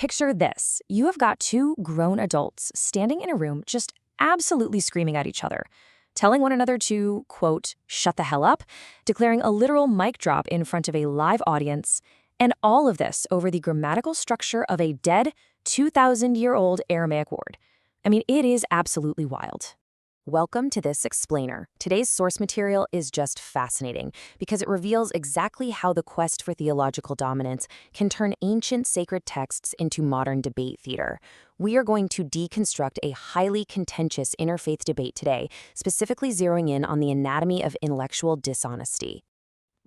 picture this. You have got two grown adults standing in a room just absolutely screaming at each other, telling one another to, quote, shut the hell up, declaring a literal mic drop in front of a live audience, and all of this over the grammatical structure of a dead 2,000-year-old Aramaic word. I mean, it is absolutely wild. Welcome to this explainer. Today's source material is just fascinating because it reveals exactly how the quest for theological dominance can turn ancient sacred texts into modern debate theater. We are going to deconstruct a highly contentious interfaith debate today, specifically zeroing in on the anatomy of intellectual dishonesty.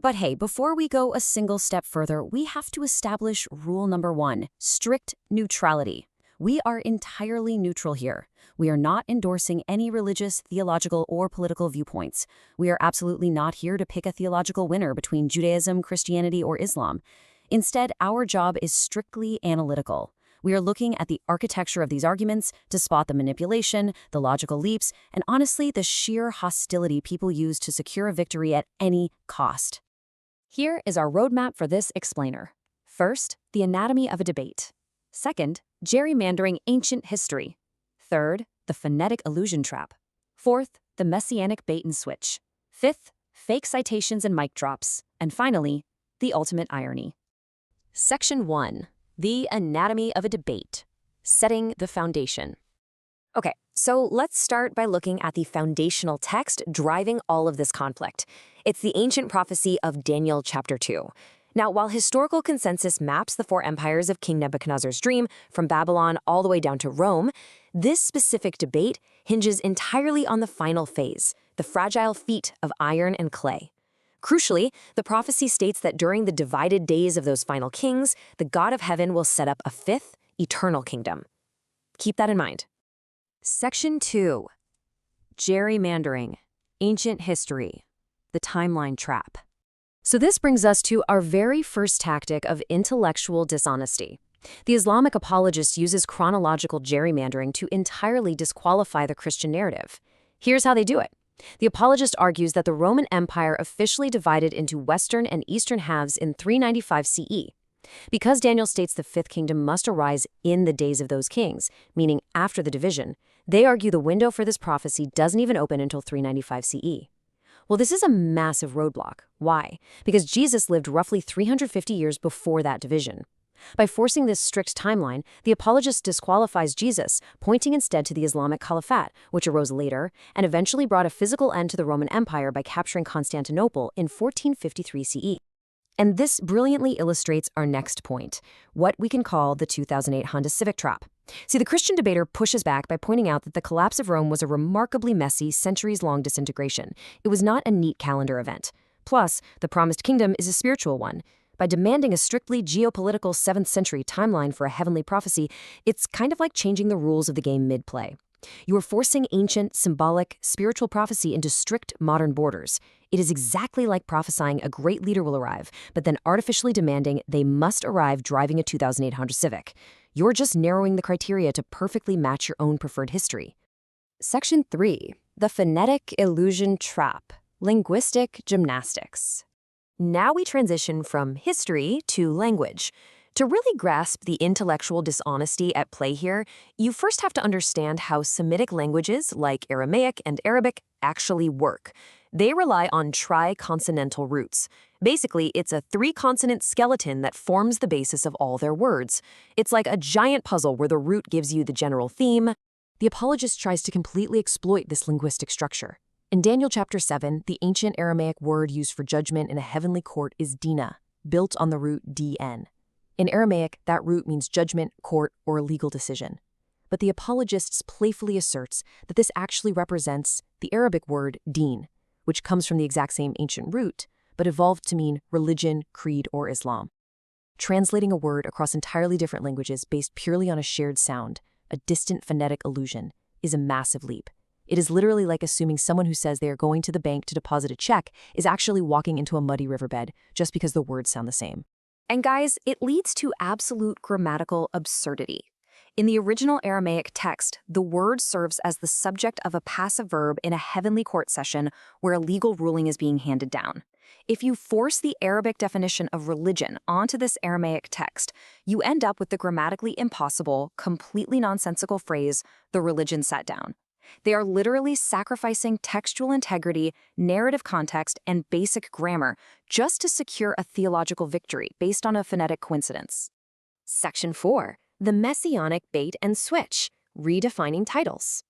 But hey, before we go a single step further, we have to establish rule number 1, strict neutrality. We are entirely neutral here. We are not endorsing any religious, theological, or political viewpoints. We are absolutely not here to pick a theological winner between Judaism, Christianity, or Islam. Instead, our job is strictly analytical. We are looking at the architecture of these arguments to spot the manipulation, the logical leaps, and honestly, the sheer hostility people use to secure a victory at any cost. Here is our roadmap for this explainer. First, the anatomy of a debate. Second, gerrymandering ancient history. Third, the phonetic illusion trap. Fourth, the messianic bait and switch. Fifth, fake citations and mic drops. And finally, the ultimate irony. Section 1. The anatomy of a debate. Setting the foundation. Okay, so let's start by looking at the foundational text driving all of this conflict. It's the ancient prophecy of Daniel chapter 2. Now, while historical consensus maps the 4 empires of King Nebuchadnezzar's dream from Babylon all the way down to Rome, this specific debate hinges entirely on the final phase, the fragile feat of iron and clay. Crucially, the prophecy states that during the divided days of those final kings, the God of heaven will set up a 5th, eternal kingdom. Keep that in mind. Section 2. Gerrymandering, ancient history, the timeline trap. So this brings us to our very first tactic of intellectual dishonesty. The Islamic apologist uses chronological gerrymandering to entirely disqualify the Christian narrative. Here's how they do it. The apologist argues that the Roman Empire officially divided into Western and Eastern halves in 395 CE. Because Daniel states the 5th kingdom must arise in the days of those kings, meaning after the division, they argue the window for this prophecy doesn't even open until 395 CE. Well, this is a massive roadblock. Why? Because Jesus lived roughly 350 years before that division. By forcing this strict timeline, the apologist disqualifies Jesus, pointing instead to the Islamic Caliphate, which arose later and eventually brought a physical end to the Roman Empire by capturing Constantinople in 1453 CE. And this brilliantly illustrates our next point, what we can call the 2008 Honda Civic trap. See, the Christian debater pushes back by pointing out that the collapse of Rome was a remarkably messy, centuries-long disintegration. It was not a neat calendar event. Plus, the promised kingdom is a spiritual one. By demanding a strictly geopolitical 7th century timeline for a heavenly prophecy, it's kind of like changing the rules of the game mid-play. You are forcing ancient, symbolic, spiritual prophecy into strict modern borders. It is exactly like prophesying a great leader will arrive, but then artificially demanding they must arrive driving a 2008 Honda Civic. You're just narrowing the criteria to perfectly match your own preferred history. Section 3. The phonetic illusion trap. Linguistic gymnastics. Now we transition from history to language. To really grasp the intellectual dishonesty at play here, you first have to understand how Semitic languages like Aramaic and Arabic actually work. They rely on tri-consonantal roots. Basically, it's a 3-consonant skeleton that forms the basis of all their words. It's like a giant puzzle where the root gives you the general theme. The apologist tries to completely exploit this linguistic structure. In Daniel chapter 7, the ancient Aramaic word used for judgment in a heavenly court is dina, built on the root dn. In Aramaic, that root means judgment, court, or legal decision. But the apologist playfully asserts that this actually represents the Arabic word din, which comes from the exact same ancient root, but evolved to mean religion, creed, or Islam. Translating a word across entirely different languages based purely on a shared sound, a distant phonetic illusion, is a massive leap. It is literally like assuming someone who says they are going to the bank to deposit a check is actually walking into a muddy riverbed just because the words sound the same. And guys, it leads to absolute grammatical absurdity. In the original Aramaic text, the word serves as the subject of a passive verb in a heavenly court session where a legal ruling is being handed down. If you force the Arabic definition of religion onto this Aramaic text, you end up with the grammatically impossible, completely nonsensical phrase, the religion sat down. They are literally sacrificing textual integrity, narrative context, and basic grammar just to secure a theological victory based on a phonetic coincidence. Section 4. The Messianic Bait and Switch, Redefining Titles.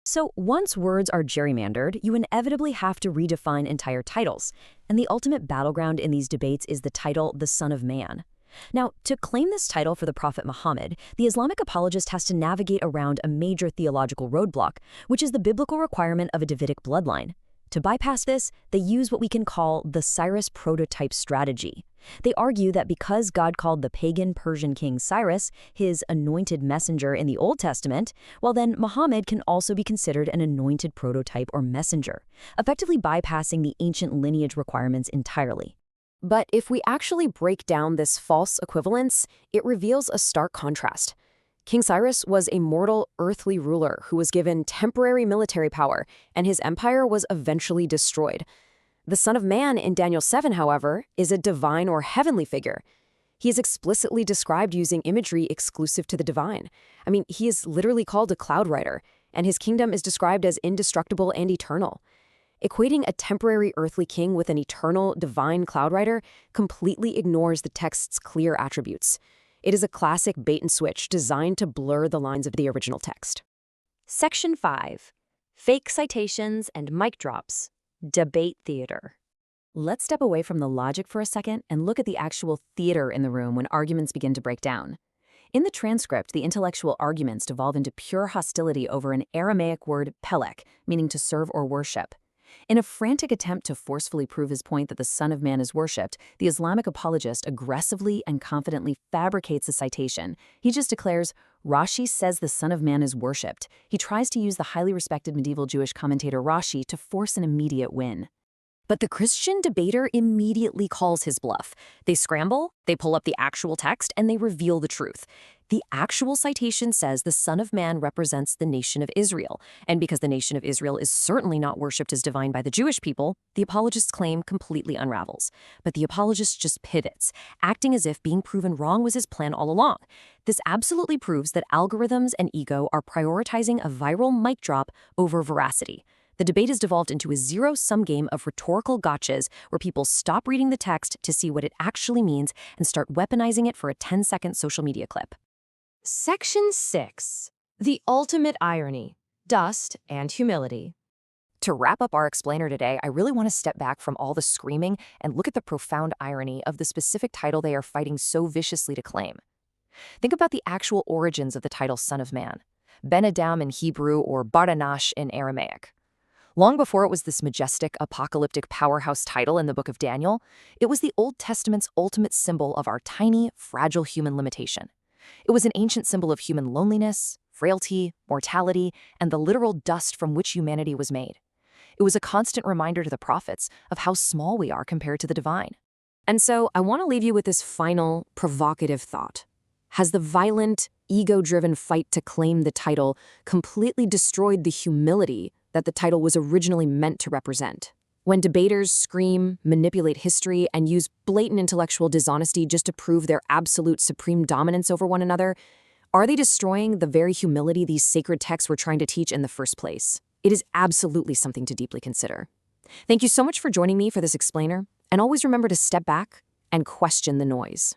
So once words are gerrymandered, you inevitably have to redefine entire titles, and the ultimate battleground in these debates is the title, the Son of Man. Now, to claim this title for the Prophet Muhammad, the Islamic apologist has to navigate around a major theological roadblock, which is the biblical requirement of a Davidic bloodline. To bypass this, they use what we can call the Cyrus prototype strategy. They argue that because God called the pagan Persian king Cyrus his anointed messenger in the Old Testament, well then Muhammad can also be considered an anointed prototype or messenger, effectively bypassing the ancient lineage requirements entirely. But if we actually break down this false equivalence, it reveals a stark contrast. King Cyrus was a mortal, earthly ruler who was given temporary military power, and his empire was eventually destroyed. The Son of Man in Daniel 7, however, is a divine or heavenly figure. He is explicitly described using imagery exclusive to the divine. He is literally called a cloud rider, and his kingdom is described as indestructible and eternal. Equating a temporary earthly king with an eternal, divine cloud rider completely ignores the text's clear attributes. It is a classic bait and switch designed to blur the lines of the original text. Section 5. Fake Citations and Mic Drops. Debate Theater. Let's step away from the logic for a second and look at the actual theater in the room when arguments begin to break down. In the transcript, the intellectual arguments devolve into pure hostility over an Aramaic word pelek, meaning to serve or worship. In a frantic attempt to forcefully prove his point that the Son of Man is worshipped, the Islamic apologist aggressively and confidently fabricates a citation. He just declares, Rashi says the Son of Man is worshipped. He tries to use the highly respected medieval Jewish commentator Rashi to force an immediate win. But the Christian debater immediately calls his bluff. They scramble, they pull up the actual text, and they reveal the truth. The actual citation says the Son of Man represents the nation of Israel, and because the nation of Israel is certainly not worshipped as divine by the Jewish people, the apologist's claim completely unravels. But the apologist just pivots, acting as if being proven wrong was his plan all along. This absolutely proves that algorithms and ego are prioritizing a viral mic drop over veracity. The debate has devolved into a zero-sum game of rhetorical gotchas where people stop reading the text to see what it actually means and start weaponizing it for a 10-second social media clip. Section 6. The Ultimate Irony, Dust and Humility. To wrap up our explainer today, I really want to step back from all the screaming and look at the profound irony of the specific title they are fighting so viciously to claim. Think about the actual origins of the title Son of Man, Ben Adam in Hebrew or Baranash in Aramaic. Long before it was this majestic, apocalyptic powerhouse title in the book of Daniel, it was the Old Testament's ultimate symbol of our tiny, fragile human limitation. It was an ancient symbol of human loneliness, frailty, mortality, and the literal dust from which humanity was made. It was a constant reminder to the prophets of how small we are compared to the divine. And so I want to leave you with this final, provocative thought. Has the violent, ego-driven fight to claim the title completely destroyed the humility that the title was originally meant to represent? When debaters scream, manipulate history, and use blatant intellectual dishonesty just to prove their absolute supreme dominance over one another, are they destroying the very humility these sacred texts were trying to teach in the first place? It is absolutely something to deeply consider. Thank you so much for joining me for this explainer, and always remember to step back and question the noise.